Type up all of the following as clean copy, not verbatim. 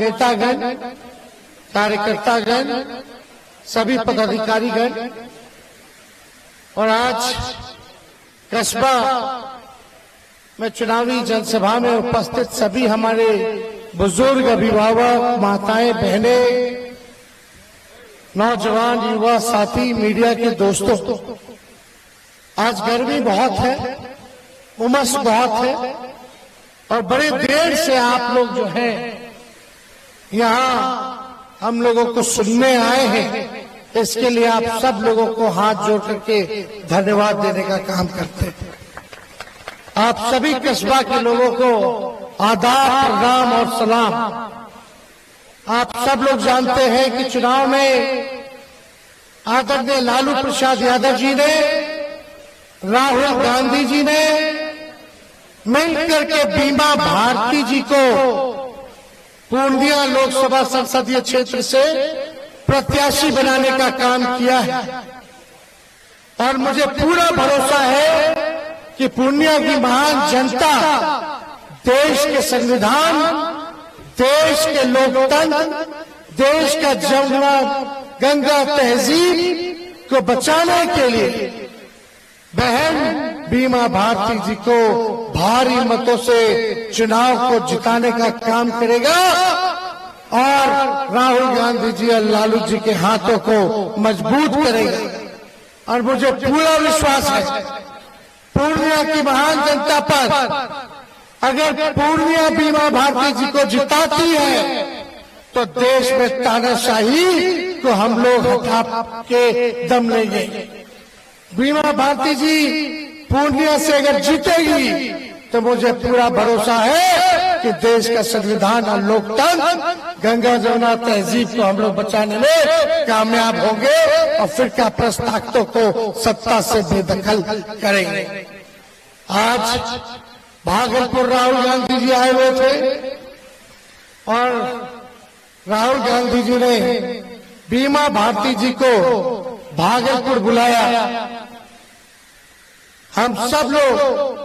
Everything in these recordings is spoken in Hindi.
नेतागण, कार्यकर्तागण, सभी पदाधिकारीगण और आज कस्बा में चुनावी जनसभा में उपस्थित सभी हमारे बुजुर्ग, अभिभावक, माताएं, बहनें, नौजवान, युवा साथी, मीडिया के दोस्तों, आज गर्मी बहुत है, उमस बहुत है और बड़े देर से आप लोग जो है यहाँ हम लोगों को सुनने आए हैं। इसके लिए आप सब लोगों को हाथ जोड़ करके धन्यवाद देने का काम करते हैं। आप सभी कस्बा के लोगों को आदाब, प्रणाम और सलाम। आप सब लोग जानते हैं कि चुनाव में आदरणीय लालू प्रसाद यादव जी ने, राहुल गांधी जी ने मिलकर के बीमा भारती जी को पूर्णिया लोकसभा संसदीय क्षेत्र से प्रत्याशी बनाने का काम किया है और मुझे पूरा भरोसा है कि पूर्णिया की महान जनता देश के संविधान, देश के लोकतंत्र, देश का जमुना गंगा तहजीब को बचाने के लिए बहन बीमा भारती जी को भारी मतों से चुनाव को जिताने का काम करेगा और राहुल गांधी जी और लालू जी के हाथों को मजबूत करेगा। और मुझे पूरा विश्वास है पूर्णिया की महान जनता पर। अगर पूर्णिया बीमा भारती जी को जिताती है तो देश में तानाशाही को हम लोग हटा के दम लेंगे। बीमा भारती जी पूर्णिया से अगर जीतेगी तो मुझे पूरा भरोसा है कि देश का संविधान और लोकतंत्र, गंगा जमुना तहजीब को हम लोग बचाने में कामयाब होंगे और फिर क्या ताकतों को सत्ता से बेदखल करेंगे। आज भागलपुर राहुल गांधी जी आए हुए थे और राहुल गांधी जी ने बीमा भारती जी को भागलपुर बुलाया। हम सब लोग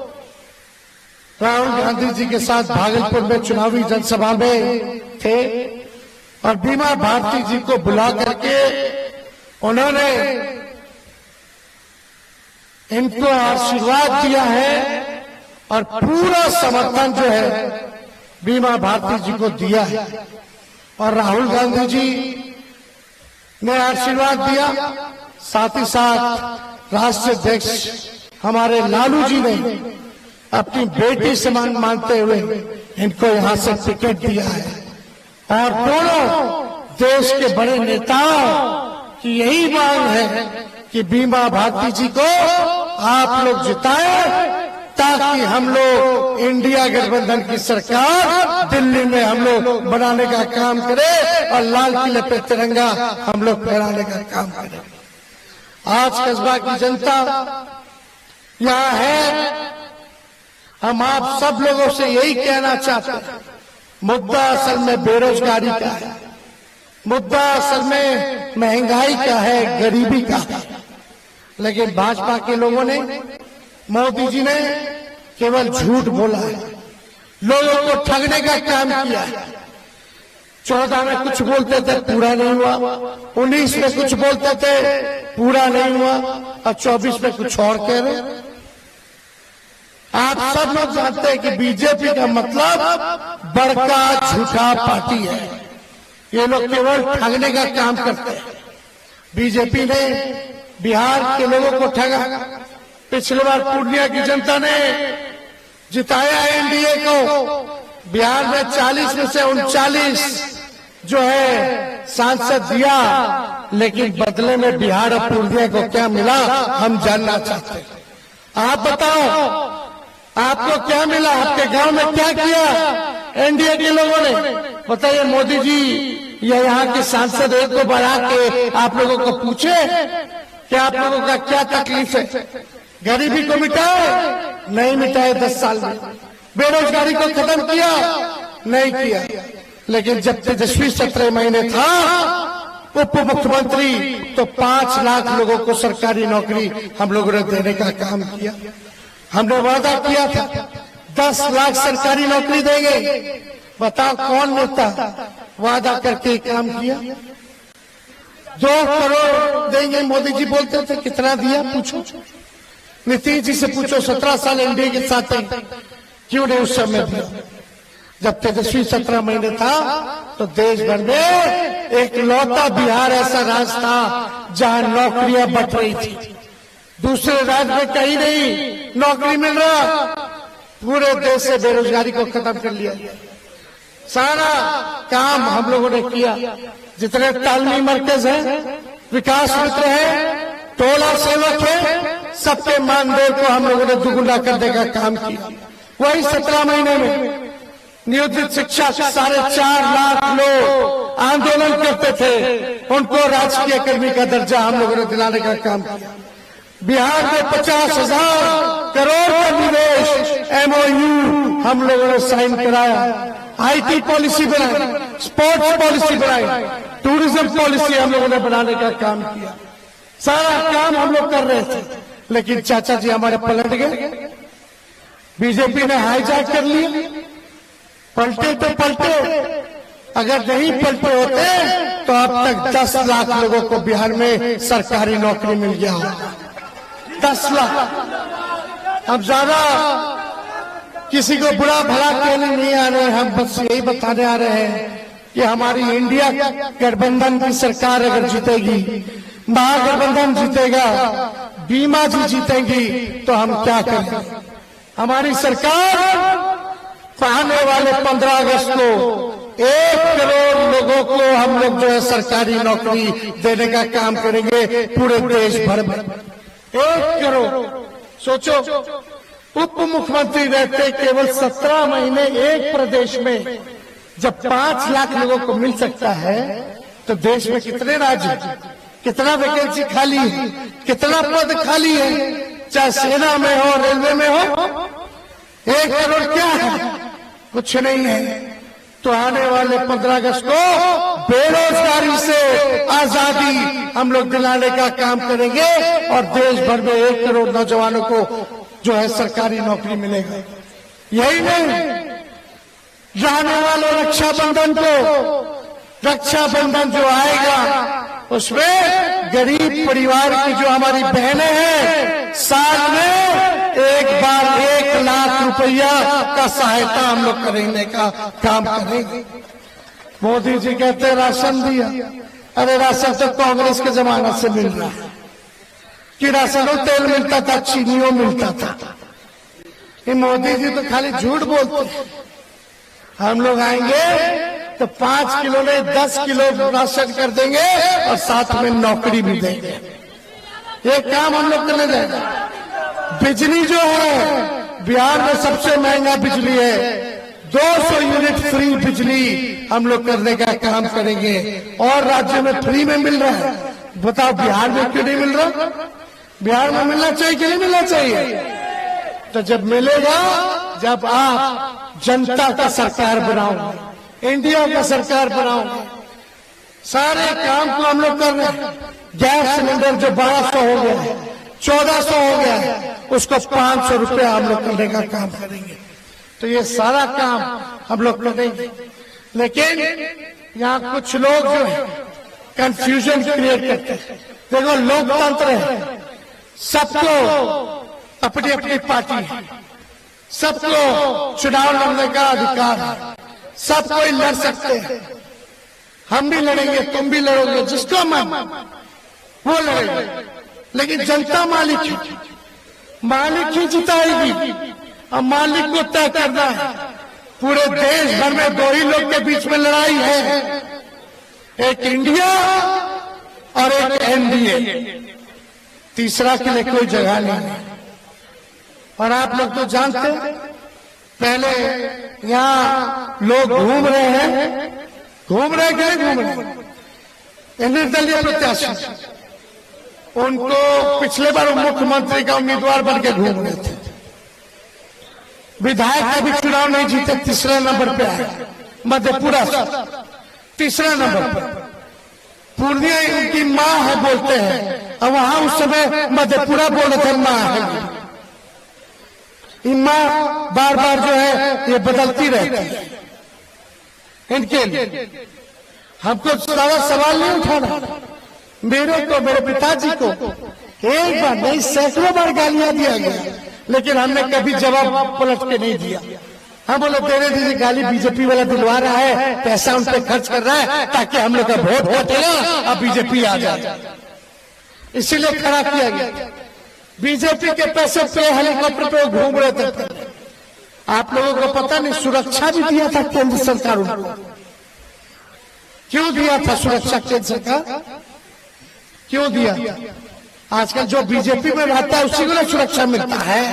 राहुल गांधी जी के साथ भागलपुर में चुनावी जनसभा में थे और बीमा भारती जी को बुला करके उन्होंने इनको आशीर्वाद दिया है और पूरा समर्थन जो है बीमा भारती जी को दिया है। और राहुल गांधी जी ने आशीर्वाद दिया, साथ ही साथ राष्ट्रीय अध्यक्ष हमारे लालू जी ने अपनी बेटी समान मानते हुए इनको यहां से टिकट दिया है। और दोनों देश के बड़े नेताओं की यही मांग है कि बीमा भारती जी को आप लोग जिताएं ताकि हम लोग इंडिया गठबंधन की सरकार दिल्ली में हम लोग बनाने का काम करें और लाल किले पे तिरंगा हम लोग फहराने का काम करें। आज कस्बा की जनता यहाँ है, हम आप सब लोगों से यही कहना चाहते हैं, मुद्दा असल में बेरोजगारी का है, मुद्दा असल में महंगाई का है, गरीबी का है। लेकिन भाजपा के लोगों ने, मोदी जी ने केवल झूठ बोला है, लोगों को ठगने का काम किया है। 14 में कुछ बोलते थे पूरा नहीं हुआ, 19 में कुछ बोलते थे पूरा नहीं हुआ और 24 में कुछ और कह रहे। आप सब लोग जानते हैं कि बीजेपी का मतलब बड़का झूठा पार्टी है। ये लोग केवल ठगने का काम करते हैं। बीजेपी ने बिहार के लोगों को ठगा, पिछले बार पूर्णिया की जनता ने जिताया एनडीए को, बिहार में 40 में से 39 जो है सांसद दिया, लेकिन बदले में बिहार और पूर्णिया को क्या मिला हम जानना चाहते हैं। आप बताओ आपको क्या मिला, आपके गांव में क्या किया एनडीए के लोगों ने? बताइए मोदी जी या यहाँ के सांसद एक को बढ़ा के आप लोगों को पूछे कि आप लोगों का क्या तकलीफ है? गरीबी को मिटाए? नहीं मिटाए 10 साल में। बेरोजगारी को खत्म किया? नहीं किया। लेकिन जब तेजस्वी 17 महीने था उप मुख्यमंत्री तो 5 लाख लोगों को सरकारी नौकरी हम लोगों ने देने का काम किया। हमने वादा किया था 10 लाख सरकारी नौकरी देंगे। बताओ कौन नेता वादा करके काम किया। 2 करोड़ देंगे मोदी जी बोलते थे, कितना दिया पूछो, नीतीश जी से पूछो। 17 साल एनडीए के साथ क्यों नहीं उस समय दिया? जब तेजस्वी 17 महीने था तो देश भर में एक लौता बिहार ऐसा राज्य था जहां नौकरियां बट रही थी। दूसरे राज्य में कहीं नहीं नौकरी मिल रहा। पूरे देश से बेरोजगारी को खत्म कर लिया। सारा काम हम लोगों ने किया। जितने तालमी मरकज हैं, विकास मित्र हैं, टोला सेवक है, सबके मानदेय को हम लोगों ने दुगुना करने का काम किया। वही 17 महीने में नियोजित शिक्षक 4.5 लाख लोग आंदोलन करते थे, उनको राजकीय कर्मी का दर्जा हम लोगों ने दिलाने का काम किया। बिहार में 50,000 करोड़ का निवेश MOU हम लोगों ने साइन कराया। IT पॉलिसी बनाई, स्पोर्ट्स पॉलिसी बनाई, टूरिज्म पॉलिसी हम लोगों ने बनाने का काम किया। सारा काम हम लोग कर रहे थे, लेकिन चाचा जी हमारे पलट गए। बीजेपी ने हाईजैक कर लिया। पलटे तो पलटे, अगर नहीं पलटे होते तो अब तक 10 लाख लोगों को बिहार में सरकारी नौकरी मिल गया होगा। 10 लाख। अब ज्यादा किसी को बुरा भला कहने नहीं आ रहे, हम बस यही बताने आ रहे हैं कि हमारी इंडिया गठबंधन की सरकार अगर जीतेगी, महागठबंधन जीतेगा, बीमा जी जीतेंगी, तो हम क्या करेंगे? हमारी सरकार आने वाले 15 अगस्त को 1 करोड़ लोगों को हम लोग जो है सरकारी नौकरी देने का काम करेंगे पूरे देश भर में। 1 करोड़। सोचो, उप मुख्यमंत्री रहते केवल 17 महीने एक प्रदेश में जब 5 लाख लोगों को मिल सकता है, तो देश में कितने राज्य, कितना वैकेंसी खाली है, कितना पद खाली है, चाहे सेना में हो, रेलवे में हो। 1 करोड़ क्या है? कुछ नहीं है। तो आने वाले 15 अगस्त को बेरोजगारी से आजादी हम लोग दिलाने का काम करेंगे और देश भर में 1 करोड़ नौजवानों को जो है सरकारी नौकरी मिलेगी। यही नहीं, जाने वाले रक्षाबंधन को, रक्षाबंधन जो आएगा उसमें गरीब परिवार की जो हमारी बहनें हैं, साल में एक बार 1 लाख रुपया का सहायता हम लोग करने का काम करेंगे। मोदी जी कहते हैं राशन दिया। अरे राशन तो कांग्रेस के जमाने से मिल रहा है कि राशनों तेल मिलता था, चीनियों मिलता था। ये मोदी जी तो खाली झूठ बोलते हैं। हम लोग आएंगे तो 5 किलो नहीं 10 किलो राशन कर देंगे और साथ में नौकरी भी देंगे। ये काम हम लोग करने जाएंगे। बिजली जो है बिहार में सबसे महंगा बिजली है। 200 यूनिट फ्री बिजली हम लोग करने का काम करेंगे और राज्य में फ्री में मिल रहा है। बताओ बिहार में क्यों नहीं मिल रहा? बिहार में मिलना चाहिए कि नहीं मिलना चाहिए? तो जब मिलेगा, जब आप जनता का सरकार बनाओगे, इंडिया का सरकार बनाओगे, सारे काम को हम लोग कर रहे हैं। गैस सिलेंडर जो 1200 हो गया है, 1400 हो गया है, उसको 500 रुपया हम लोग करने का काम करेंगे। तो ये सारा काम हम लोग करेंगे। लेकिन यहाँ कुछ लोग जो है कंफ्यूजन क्रिएट करते हैं। देखो, लोकतंत्र है, सबको अपनी अपनी पार्टी है, सबको चुनाव लड़ने का अधिकार है, सब कोई लड़ सकते हैं। हम भी लड़ेंगे, तुम भी लड़ोगे, जिसको मन वो लड़ेगा। लेकिन जनता मालिक है, मालिक ही जिताएगी। अब मालिक को तय करना है। पूरे देश भर में 2 ही लोग के बीच में लड़ाई है, एक इंडिया और एक एनडीए। तीसरा के लिए कोई जगह नहीं है। और आप लोग तो जानते हैं, पहले यहाँ लोग घूम रहे हैं, घूम रहे कि नहीं घूम रहे? निर्दलीय प्रत्याशी, उनको पिछले बार मुख्यमंत्री का उम्मीदवार बन के घूम रहे थे। विधायक का भी चुनाव नहीं जीते, तीसरे नंबर पे आए मधेपुरा से, तीसरा नंबर पर। पूर्णिया इनकी माँ है बोलते हैं, और वहां उस समय मधेपुरा बोल रहे थे माँ है। इन माँ बार बार जो है ये बदलती रहती है इनके लिए। हमको सारा सवाल नहीं उठाना। मेरे को, मेरे पिताजी को एक बार नहीं सैकड़ों बार गालियां दिया गया, लेकिन हमने कभी जवाब पलट के नहीं दिया। हम बोले तेरे दीदी गाली बीजेपी वाला दिलवा रहा है, पैसा उन पे खर्च कर रहा है ताकि हम लोग का वोट घटेगा और बीजेपी आ जाए, इसीलिए खड़ा किया गया। बीजेपी के पैसे पे हेलीकॉप्टर पे घूम रहे थे। आप लोगों को पता नहीं, सुरक्षा भी दिया था केंद्र सरकार उनको। क्यों दिया था सुरक्षा केंद्र सरकार? क्यों दिया? आजकल जो बीजेपी में रहता है उसी को सुरक्षा मिलता है।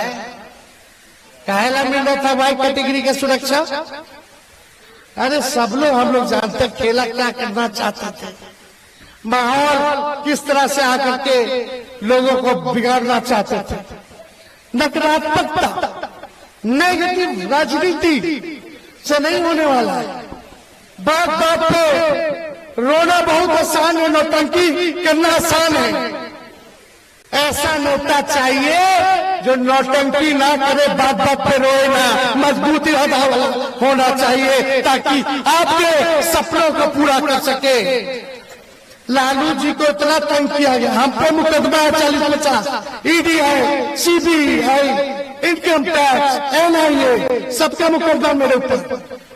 काहेला मिल रहा था भाई कैटेगरी का सुरक्षा? अरे सब लोग, हम लोग जानते खेला क्या करना चाहते थे, माहौल किस तरह से आकर के लोगों को बिगाड़ना चाहते थे। नकारात्मकता, नेगेटिव राजनीति से नहीं होने वाला है। बात बात पे रोना बहुत आसान है, नौटंकी करना आसान है। ऐसा नेता चाहिए जो नौटंकी ना करे, बात बात पे रोए ना, मजबूत इरादा वाला होना चाहिए ताकि आपके सपनों को पूरा कर सके। लालू जी को इतना तंग किया गया, हम पे मुकदमा है 40-50, ईडी है, सीबीआई, इनकम टैक्स, एनआईए, सबका मुकदमा मेरे ऊपर,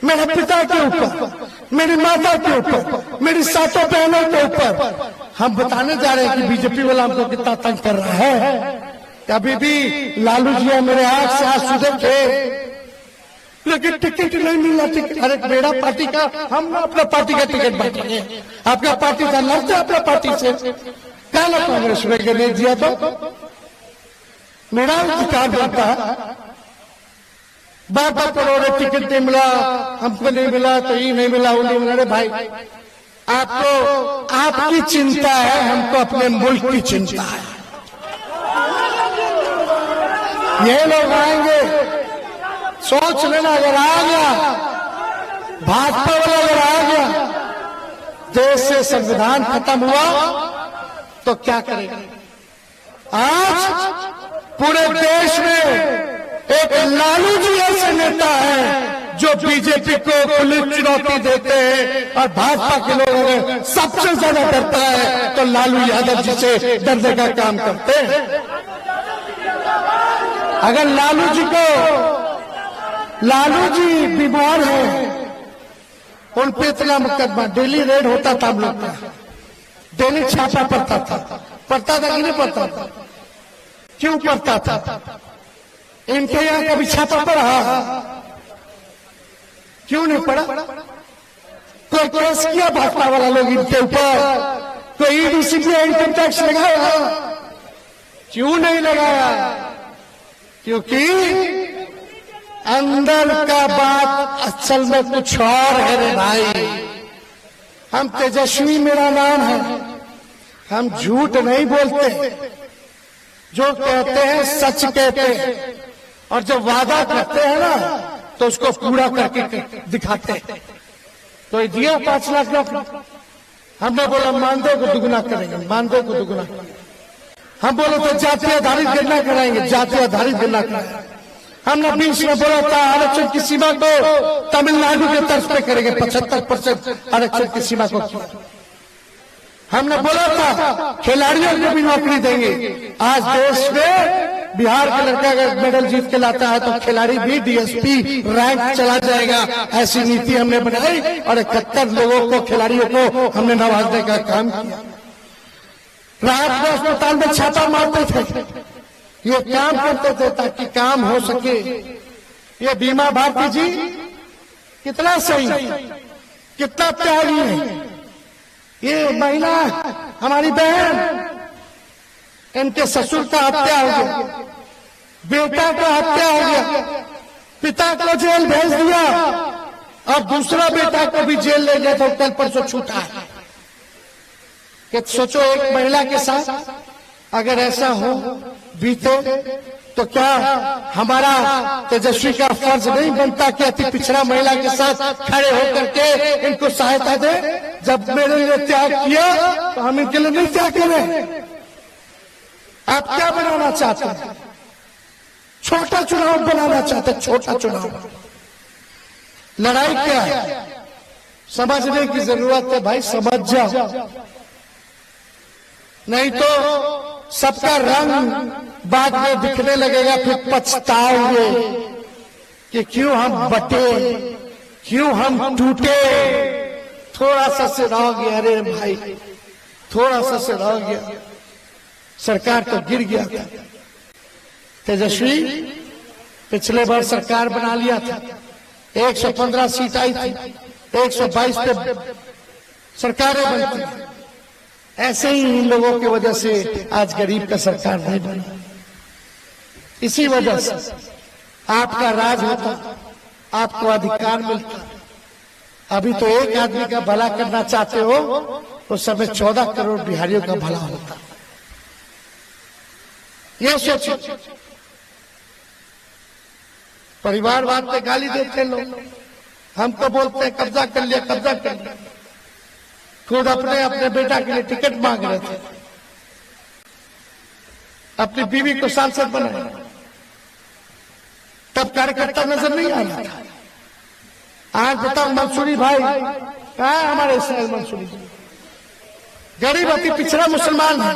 मेरे पिता के ऊपर, मेरी माता के ऊपर, मेरी सातों बहनों के ऊपर। हम बताने जा रहे हैं कि बीजेपी वाला हमको कितना तंग कर रहा है। कभी भी लालू जी मेरे आंख से आंसू देखे, लेकिन टिकट नहीं मिला। टिकट, अरे मेरा पार्टी का, हम अपना पार्टी का टिकट बांटेंगे, आपका पार्टी का लड़ते अपना पार्टी से, क्या ना कांग्रेस में नहीं दिया तो मेरा अधिकार बनता है। बात बात करो रे टिकट नहीं मिला, हमको नहीं मिला तो ये नहीं मिला, वो नहीं मिला। अरे भाई, आपको आपकी चिंता है, हमको अपने मुल्क की चिंता है। ये लोग आएंगे, सोच लेना, अगर आ गया भाजपा वाला, अगर आ गया देश से संविधान खत्म हुआ तो क्या करेगा? आज पूरे देश में एक लालू जी ऐसे नेता है जो बीजेपी को खुली चुनौती देते हैं, और भाजपा के लोग अगर सबसे ज्यादा डरता है तो लालू यादव जी से डरने का काम करते हैं। अगर लालू जी बीमार है, उन पे इतना मुकदमा, डेली रेड होता था हम लोग का, डेली छापा पड़ता था कि नहीं पड़ता था? क्यों पड़ता था? इनके यहाँ कभी छापा पड़ा? क्यों नहीं पड़ा? कोई केस किया भाजपा वाला लोग इनके ऊपर? कोई ईडी सीबीआई इनकम टैक्स लगाया? क्यों नहीं लगाया? क्योंकि अंदर का बात असल में कुछ और है रे भाई। हम तेजस्वी मेरा नाम है, हम झूठ नहीं बोलते, जो कहते हैं सच कहते हैं, और जब वादा करते हैं ना तो उसको पूरा करके दिखाते हैं। तो दिया 5 लाख, हमने बोला मानदेय को दुगुना करेंगे, मानदेय को दुगुना करेंगे। हम बोले तो जाति आधारित गणना कराएंगे, जाति आधारित गणना कराएंगे। हमने 20 में बोला था आरक्षण की सीमा को तमिलनाडु के तर्ज पे करेंगे, 75% आरक्षण की सीमा को। हमने बोला था खिलाड़ियों को भी नौकरी देंगे। आज देश में बिहार का लड़का अगर मेडल जीत के लाता है तो खिलाड़ी भी डीएसपी रैंक चला जाएगा। ऐसी नीति हमने बनाई और 71 लोगों को, खिलाड़ियों को हमने नवाजने का काम किया। रात को अस्पताल में छापा मारते थे, ये काम करते थे ताकि काम हो सके। ये बीमा भारती जी कितना सही, कितना त्यागी है। ये महिला हमारी बहन, इनके ससुर का हत्या हो गया, बेटा का हत्या हो गया, पिता को जेल भेज दिया, और दूसरा बेटा को भी जेल ले गया तो कल परसों छूटा है। कि सोचो एक महिला के साथ अगर ऐसा हो बीते तो क्या हमारा तेजस्वी का फर्ज नहीं बनता कि अति पिछड़ा महिला के साथ खड़े होकर के इनको सहायता दे? जब मेरे लिए त्याग किया तो हम इनके लिए नहीं त्याग करें। आप क्या बनाना चाहते हैं? छोटा चुनाव बनाना चाहते हैं, छोटा चुनाव। लड़ाई क्या है? समझने की जरूरत है भाई, समझ जाओ, नहीं तो सबका रंग बाद में दिखने लगेगा, फिर पछताओगे कि क्यों हम बटे, क्यों हम टूटे। थोड़ा सा से रह गया, अरे भाई थोड़ा सा से रह गया, सरकार तो गिर गया था। तेजस्वी पिछले बार सरकार बना लिया था, 115 सीट आई थी, 122 पे सरकारें बनती। ऐसे ही इन लोगों की वजह से आज गरीब का सरकार नहीं बना। इसी वजह से आपका राज होता, आपको अधिकार मिलता। अभी तो एक आदमी का भला करना चाहते हो, उस समय 14 करोड़ बिहारियों का भला होता। ये सोचो, परिवारवाद पे गाली देते लोग, हमको बोलते हैं कब्जा कर लिया, कब्जा कर लिया। खुद अपने अपने बेटा के लिए टिकट मांग रहे थे, अपनी बीवी को सांसद बनाया, तब कार्यकर्ता नजर नहीं आ रहा था। आज बताओ मंसूरी भाई कहाँ है? हमारे इसराइल मंसूरी गरीब अति पिछड़ा मुसलमान है,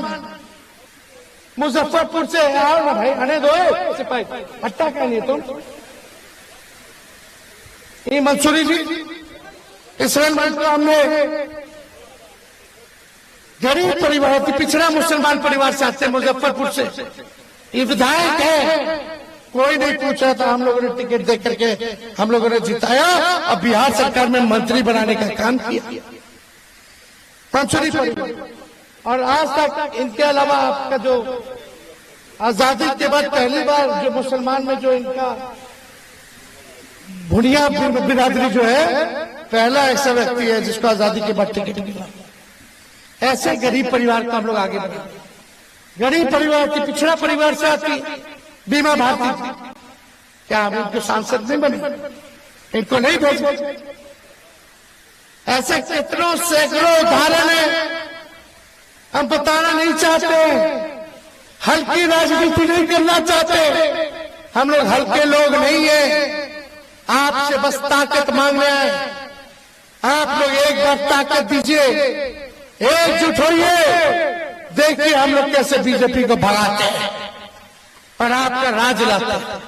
मुजफ्फरपुर से आओ ना भाई, आने दो सिपाही, हट्टा क्या नहीं तुम। ये मंसूरी जी इसराइल में हमने गरीब परिवार अति पिछड़ा मुसलमान परिवार से आते हैं, मुजफ्फरपुर से। ये विधायक है, कोई नहीं पूछा था, हम लोगों ने टिकट दे करके हम लोगों ने जिताया, अब बिहार सरकार में मंत्री बनाने का काम किया मंसूरी परिवार। और आज तक इनके अलावा आपका जो आजादी के बाद पहली बार जो मुसलमान में जो इनका भुनिया बिरादरी जो है, पहला ऐसा व्यक्ति है जिसको आजादी के बाद टिकट मिला। ऐसे गरीब परिवार को हम लोग आगे बढ़े। गरीब परिवार की पिछड़ा परिवार से आती बीमा भारती, क्या हम इनको सांसद नहीं बने, इनको नहीं भेजे? ऐसे कितनों सैकड़ों उदाहरण है, हम बताना नहीं चाहते, हल्की राजनीति नहीं करना चाहते। हम लोग हल्के लोग नहीं है, आपसे बस ताकत मांग रहे हैं। आप लोग एक बार ताकत दीजिए, एकजुट होइए, देखिए हम लोग कैसे बीजेपी को भगाते हैं और आपका राज लाते हैं।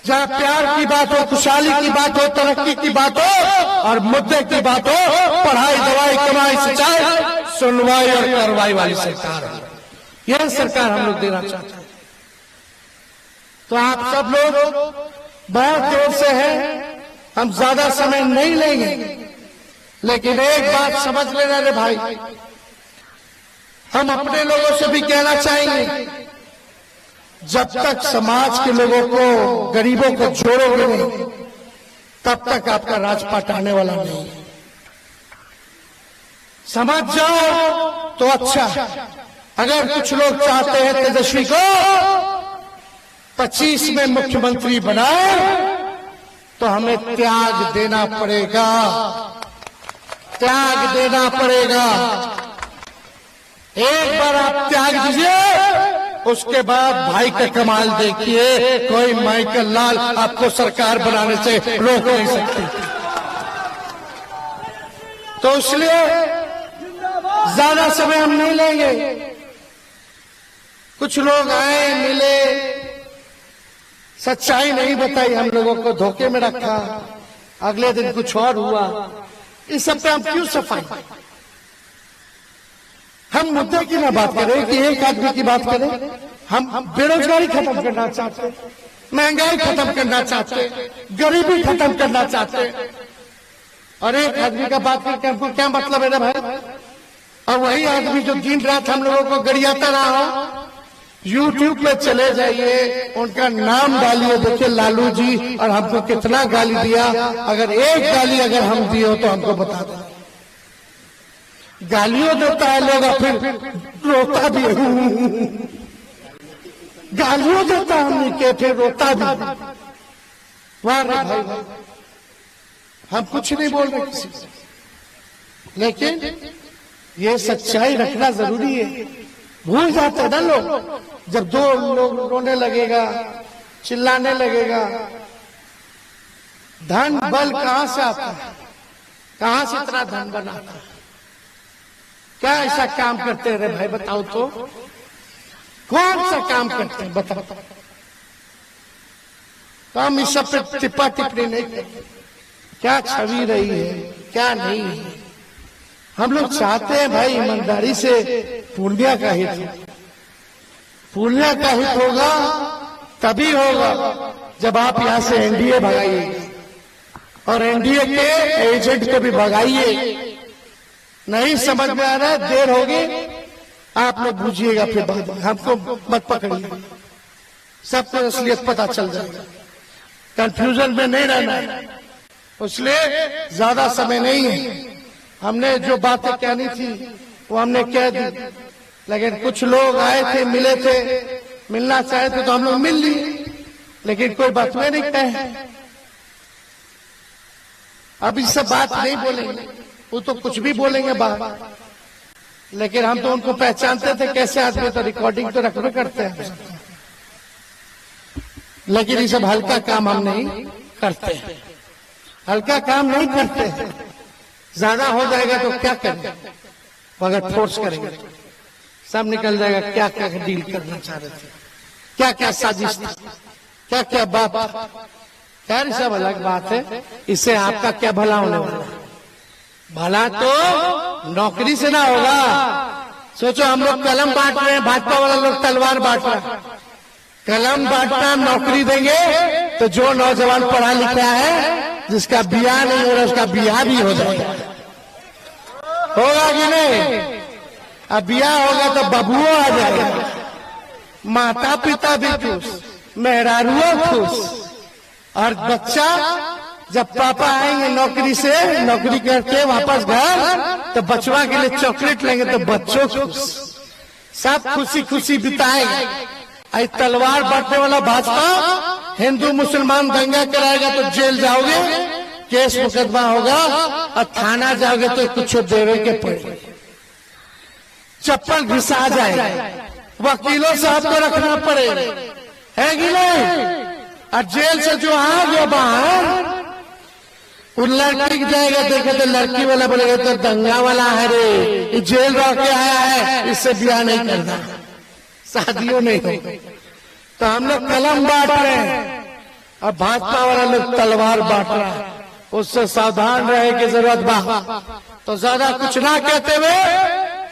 जहां प्यार की बात हो, खुशहाली की बात हो, तरक्की की बात हो और मुद्दे की बात हो, पढ़ाई, दवाई, कमाई, सिंचाई, सुनवाई और कार्रवाई वाली सरकार है। यह सरकार हम लोग देना चाहते हैं। तो आप सब लोग बहुत देर से हैं, हम ज्यादा समय नहीं लेंगे, लेकिन एक बात समझ लेना रे भाई, हम अपने लोगों से भी कहना चाहेंगे, जब तक समाज के लोगों को, गरीबों को जोड़ोगे नहीं, तब तक आपका राजपाट आने वाला नहीं। समझ जाओ तो अच्छा। अगर कुछ लोग चाहते हैं तेजस्वी को 25 में मुख्यमंत्री बनाए, तो हमें त्याग देना पड़ेगा, त्याग देना पड़ेगा। एक बार आप त्याग दीजिए, उसके बाद भाई का कमाल देखिए, कोई माइकल लाल आपको सरकार बनाने से रोक नहीं सकती। तो इसलिए ज्यादा समय हम नहीं लेंगे। कुछ लोग आए, मिले, सच्चाई नहीं बताई, हम लोगों को धोखे में रखा, अगले दिन कुछ और हुआ। इस सब पे हम क्यों सफाई? हम मुद्दे की ना बात करें कि एक आदमी की बात करें। हम बेरोजगारी खत्म करना चाहते, महंगाई खत्म करना चाहते, गरीबी खत्म करना चाहते, और एक आदमी का बात करके हमको क्या मतलब है ना भाई? और वही आदमी जो दिन रात हम लोगों को गरियाता रहा हो, यूट्यूब पे चले जाइए, उनका नाम डालिए, देखिए लालू जी, और हमको कितना गाली दिया। अगर एक गाली अगर हम दिए हो तो हमको बता दें। गालियों देता है लोग, फिर रोता भी है। गालियों देता हमने के, फिर रोता भी। वाह भाई, हम कुछ नहीं बोल रहे किसी से, लेकिन ये सच्चाई रखना जरूरी है। भूल जाते हैं ना लोग, जब दो लोग रोने लगेगा, चिल्लाने लगेगा, धन बल कहां से आता है? कहां से इतना धन बनाता है? क्या ऐसा काम करते रहे भाई, बताओ तो कौन सा काम करते हैं बताओ। तो हम इस सब पे टिप्पा टिप्पणी नहीं करते। क्या छवि रही है क्या नहीं है, हम लोग चाहते हैं भाई ईमानदारी से पूर्णिया का हित हो। पूर्णिया का हित होगा तभी होगा जब आप यहां से एनडीए भगाइए और एनडीए के एजेंट को भी भगाइए। नहीं समझ में आ रहा है, देर होगी, आप लोग बुझिएगा फिर बाद में, हमको मत पकड़िए, सबको असलियत पता चल जाएगा। कंफ्यूजन में नहीं रहना है, इसलिए ज्यादा समय नहीं है। हमने जो बातें कहनी थी वो हमने कह दी, लेकिन कुछ लोग आए थे, मिले थे, मिलना चाहे थे तो हम लोग मिल लिए, लेकिन कोई बात में नहीं कहे। अब इस सब बात नहीं बोलेंगे, वो तो कुछ भी बोलेंगे बात, लेकिन हम तो उनको पहचानते थे कैसे आदमी, तो रिकॉर्डिंग तो रखने करते हैं, लेकिन ये सब हल्का काम हम नहीं करते हैं। हल्का काम नहीं करते हैं, ज्यादा हो जाएगा तो क्या करेंगे, अगर फोर्स करेंगे सब निकल जाएगा। क्या क्या डील करना चाह रहे थे, क्या क्या साजिश थी, क्या क्या बात, यार सब अलग बात है। इससे आपका क्या भला होने वाला है? भला तो नौकरी से ना होगा। सोचो हम लोग कलम बांट रहे हैं, भाजपा वाला लोग तलवार बांट रहे हैं। कलम बांटना, नौकरी देंगे तो जो नौजवान पढ़ा लिखा है, जिसका बियाह नहीं हो रहा उसका बियाह भी हो जाएगा। होगा कि नहीं? अब बियाह होगा तो बबुआ आ जाएगा, माता पिता भी खुश, मेहरारुआ खुश, और बच्चा जब पापा आएंगे नौकरी से, नौकरी करके वापस घर, तो बचवा के लिए चॉकलेट लेंगे तो बच्चों खुश, सब खुशी खुशी बिताएगा। आई तलवार बांटने वाला भाजपा हिंदू मुसलमान दंगा कराएगा तो जेल जाओगे, केस मुकदमा होगा, और थाना जाओगे तो कुछ देवे के पड़े, चप्पल घिसा जाएगा, वकीलों से आपको रखना पड़ेगा, है कि नहीं? और जेल से जो आ गया बाहर, उन लड़की जाएगा देखे तो लड़की वाला बोलेगा तो दंगा वाला है रे, ये जेल रह के आया है, इससे ब्याह नहीं करना, शादियों नहीं हो। तो हम लोग कलम बांट रहे हैं और भाजपा वाला लोग तलवार बांट रहा है, उससे सावधान रहे की जरूरत बा। तो ज्यादा कुछ ना कहते हुए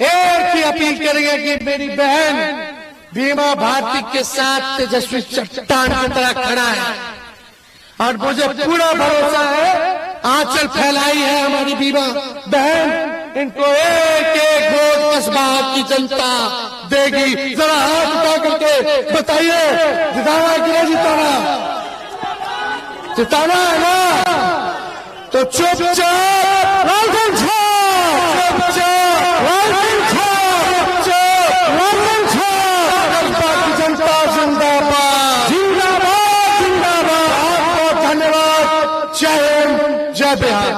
एक ही अपील करेंगे कि मेरी बहन बीमा भारती के साथ तेजस्वी चट्टान की तरह खड़ा है, और मुझे पूरा भरोसा है आंचल फैलाई है हमारी बीमा बहन, इनको एक एक वोट कस्बा की जनता देगी। जरा हाथ उठा करके बताइए, जिताना कि नहीं जिताना? जिताना है ना? तो चुपचाप राइफल छाप, चुपचाप राइफल छाप, चुपचाप राइफल छाप। कस्बा की जनता जिंदाबाद, जिंदाबाद, जिंदाबाद। आपको धन्यवाद। जय हिंद, जय बिहार।